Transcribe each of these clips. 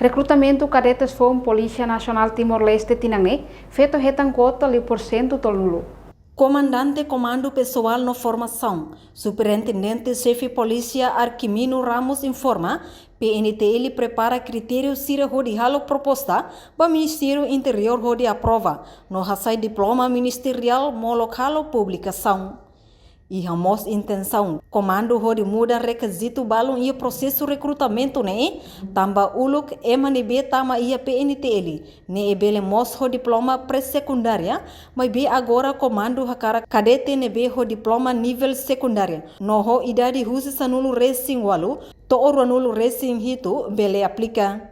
Recrutamento cadetes foi Polícia Nacional Timor-Leste tinangne, feito retang cota li porcento tolnulo. Comandante Comando Pessoal na Formação, Superintendente-Chefe Polícia Arquimino Ramos informa, PNTL prepara critérios sira de halo proposta para Ministério Interior de aprova, no hasai diploma ministerial molocalo publicação. E ramos intenção, comando de muda requisito balão e processo recrutamento né, tamba uluk emanebe tama ia PNTL, ne ebele mos ho diploma pré-secundária, mas be agora comando hakara cadete nebe ho diploma nível secundária, no ho idade husi sanulu racing walu, to oranulu racing hitu bele aplica.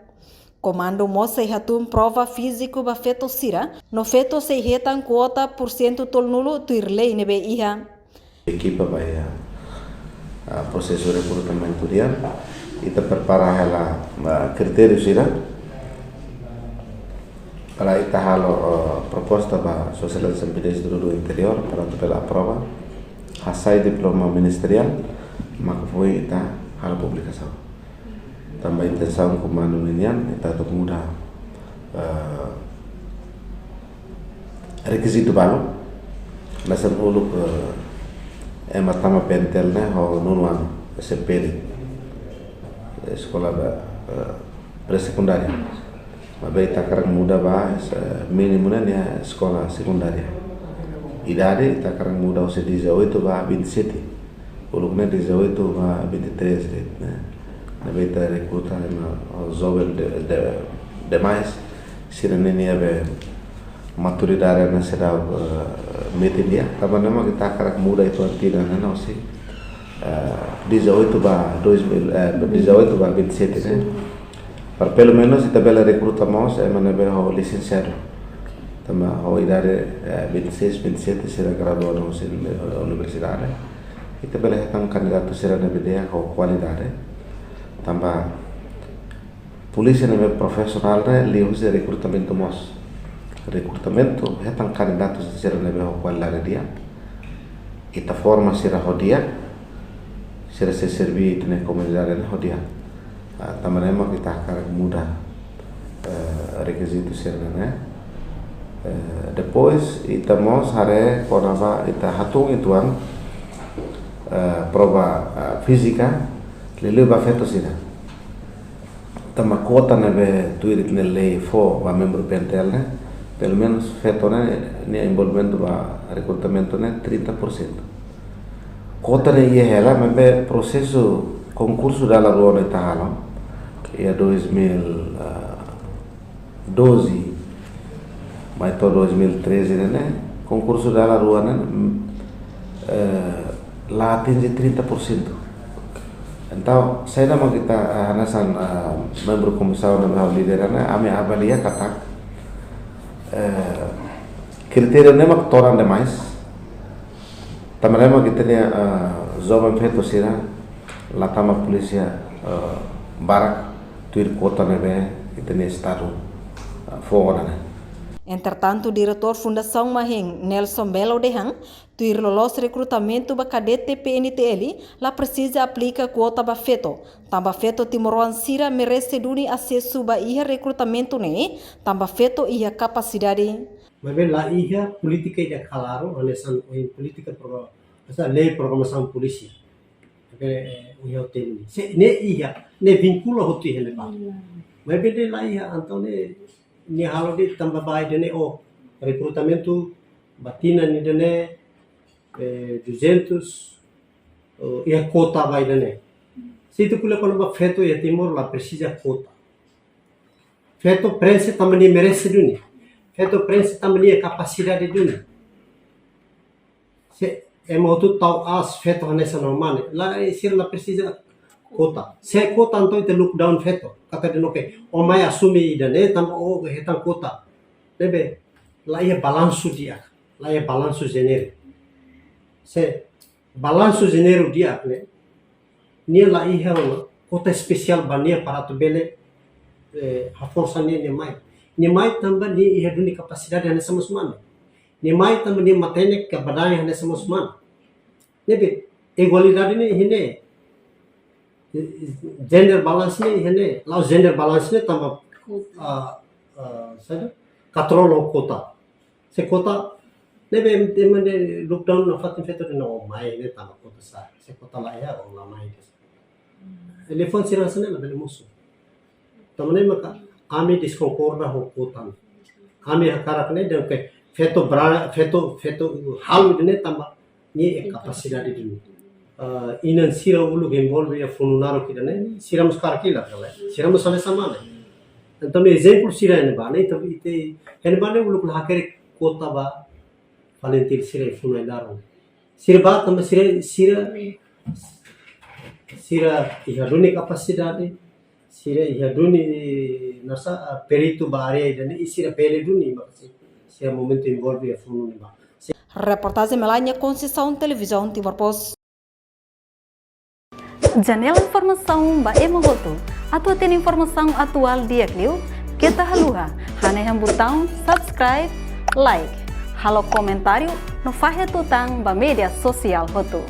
Comando moça hatum prova físico ba feto sira, no feto se hetan quota % tolnulo tuirlei nebe iha. Equipa vai a processo de recrutamento dia e te prepara ela critérios ira para ita halo proposta para socialização do interior para pela prova hasai diploma ministerial mak foi ita halo publicação também intenção comando ninian ita tu muda requisito balu lasan uluk matama pentel ne ho nunuan SMP sekolah pre-sekundaria mabai takarang muda ba minimum ne sekolah sekundaria idade takarang muda ose 18 ba 27 ulukne 18 ba 23 né mabai ta recruta na jovem demais sirenene ave maturidade na será metelia também não kita karak muda itu artinya não sih 18 ba 2018 ba 27 né para pelo menos kita bela recrutamos manebe ho licenciado também ho idade 26 27 será graduado na universidade kita bela tang candidato será na bidea ho qualidade também polícia nebe profissional né liu se recrutamento mos recrutamento hetang candidatos sira nebe ho qualidade dia ita forma sira hodia sira se servi tene comunidade na hodia tamanema kita karak muda requisito sira né depois ita mos hare konava ita hatung ituan prova física lele ba feto sira tama kota nebe tuirit nele fo ba membro pentel né pelo menos feito né envolvimento ba recrutamento né 30%. Cota né ia ela mas processo concurso da lagoa né tá ia 2012 mas to 2013 né concurso da lagoa né lá atinge 30%. Então saya nama kita nasan membro komissão na liderana ame avalia kata kriteria nema toran demais tamarema kita ne jovem feto sira latama polícia barak tuir kota nebe kita ne estado fora né. Entretanto, diretor Fundação Mahing, Nelson Belo Dehang, tuir lolos recrutamento ba cadete PNTL, lá precisa aplica quota ba feto. Tamba feto Timoruan Sira merece duni acesso ba iha recrutamento ne, tamba feto iha capacidade. Mas lá iha política ida claro, anesan política pro essa lei programação polícia. O iha tem. Se ne iha, ne vincula hotu hele ba. Mas bem lá iha então ne halo de tamba bai dene o recrutamento batina ni dene 200 ia cota bai dene se tu kula kono ba feto ia Timor la precisa cota feto prensa também merece duni feto prensa também capacidade duni se é moto tau as feto nessa normal lá sir la precisa cota se cota então itu look down feto kata de noke o mai assume idane tam o hetan cota lebe lá ia balanço dia lá ia balanço janeiro se balanço janeiro dia né nia lá ia cota especial bania para tu bele a força ni mai também ni ia duni capacidade nessa musman ni mai também ni matene ke badai nessa musman lebe igualdade ni hine gender balance ini lau gender balance ini tambah saya katrol kota se kota nebe temane lockdown na fatin feto no mai ne tambah kota sa se kota lah ya orang mai telepon sirang sana na beli musuh tamane maka kami diskonkorda ho kota kami hakarak ne dan ke feto hal ini tambah ni kapasitas di dunia inan sira ulu involve ya fununaro kita ne sira muskar kila kala sira musame sama ne então exemplo sira ne ba ne tabi ite hen ba ne ulu hakere kota ba valentir sira fununaro sira ba tam sira ihaduni kapasitas sira ihaduni nasa perito ba are dan sira peleduni maksud sira momento involve ya fununaro ba. Reportagem Melania Conceição, Televisão Timor Post. Janela informação ba emogoto. Atua tem informação atual dia Clio. Kita haluha. Haneham botão subscribe, like. Halo comentário no fahe tutang ba media sosial hotu.